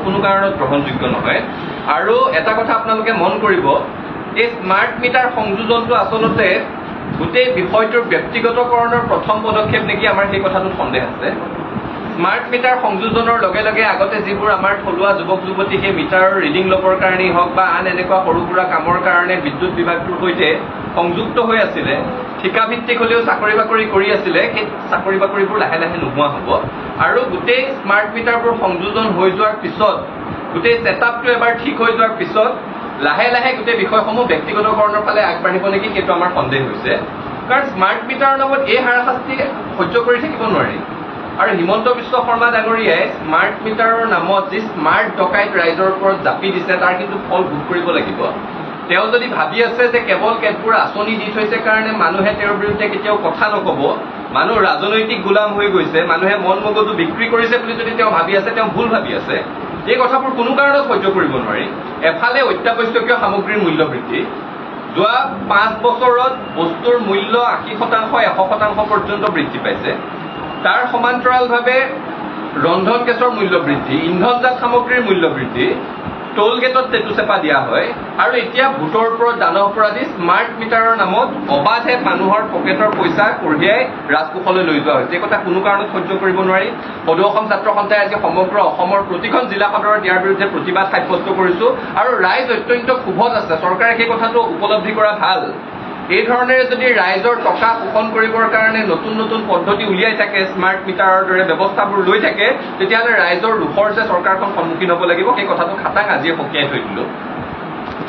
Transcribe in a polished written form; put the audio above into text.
কোনো কাৰণত গ্ৰহণযোগ্য নহয়। আৰু এটা কথা আপোনালোকে মন কৰিব, এই স্মাৰ্ট মিটাৰ সংযোজনটো আচলতে গোটেই বিষয়টোৰ ব্যক্তিগতকৰণৰ প্ৰথম পদক্ষেপ নেকি, আমাৰ সেই কথাটোত সন্দেহ আছে। স্মাৰ্ট মিটাৰ সংযোজনৰ লগে লগে আগতে যিবোৰ আমাৰ থলুৱা যুৱক যুৱতী সেই মিটাৰৰ ৰিডিং ল'বৰ কাৰণেই হওক বা আন এনেকুৱা সৰু সুৰা কামৰ কাৰণে বিদ্যুৎ বিভাগটোৰ সৈতে সংযুক্ত হৈ আছিলে, ঠিকাভিত্তিক হ'লেও চাকৰি বাকৰি কৰি আছিলে, সেই চাকৰি বাকৰিবোৰ লাহে লাহে নোহোৱা হ'ব। আৰু গোটেই স্মাৰ্ট মিটাৰবোৰ সংযোজন হৈ যোৱাৰ পিছত, গোটেই ছেটআপটো এবাৰ ঠিক হৈ যোৱাৰ পিছত লাহে লাহে গোটেই বিষয়সমূহ ব্যক্তিগতকৰণৰ ফালে আগবাঢ়িব নেকি, সেইটো আমাৰ সন্দেহ হৈছে। কাৰণ স্মাৰ্ট মিটাৰৰ নামত এই হাৰাশাস্তি সহ্য কৰি থাকিব নোৱাৰি। আৰু হিমন্ত বিশ্ব শৰ্মা ডাঙৰীয়াই স্মাৰ্ট মিটাৰৰ নামত যি স্মাৰ্ট ডকাইত ৰাইজৰ ওপৰত জাপি দিছে, তাৰ কিন্তু ফল ভোগ কৰিব লাগিব। তেওঁ যদি ভাবি আছে যে কেৱল কেতবোৰ আঁচনি দি থৈছে কাৰণে মানুহে তেওঁৰ বিৰুদ্ধে কেতিয়াও কথা নকব, মানুহ ৰাজনৈতিক গোলাম হৈ গৈছে, মানুহে মন মগজু বিক্ৰী কৰিছে বুলি যদি তেওঁ ভাবি আছে, তেওঁ ভুল ভাবি আছে। এই কথাবোৰ কোনো কাৰণত সহ্য কৰিব নোৱাৰি। এফালে অত্যাৱশ্যকীয় সামগ্ৰীৰ মূল্য বৃদ্ধি, যোৱা 5 বছৰত বস্তুৰ মূল্য 80%, 100% পৰ্যন্ত বৃদ্ধি পাইছে। তাৰ সমান্তৰালভাৱে ৰন্ধন গেছৰ মূল্য বৃদ্ধি, ইন্ধনজাত সামগ্ৰীৰ মূল্য বৃদ্ধি, টোল গেটত টেটু চেপা দিয়া হয়, আৰু এতিয়া ভোটৰ ওপৰত দানৱ অপৰাধী স্মাৰ্ট মিটাৰৰ নামত অবাধে মানুহৰ পকেটৰ পইচা কঢ়িয়াই ৰাজকোষলৈ লৈ যোৱা হৈছে। এই কথা কোনো কাৰণত সহ্য কৰিব নোৱাৰি। সদৌ অসম ছাত্ৰ সন্থাই আজি সমগ্ৰ অসমৰ প্ৰতিখন জিলা সদৰত ইয়াৰ বিৰুদ্ধে প্ৰতিবাদ সাব্যস্ত কৰিছো, আৰু ৰাইজ অত্যন্ত ক্ষোভত আছে। চৰকাৰে সেই কথাটো উপলব্ধি কৰা ভাল। এই ধৰণেৰে যদি ৰাইজৰ টকা শোষণ কৰিবৰ কাৰণে নতুন নতুন পদ্ধতি উলিয়াই থাকে, স্মাৰ্ট মিটাৰৰ দৰে ব্যৱস্থাবোৰ লৈ থাকে, তেতিয়াহ'লে ৰাইজৰ ৰোষৰ যে চৰকাৰখন সন্মুখীন হ'ব লাগিব, সেই কথাটো খাটাং আজিয়ে সকীয়াই থৈ দিলো।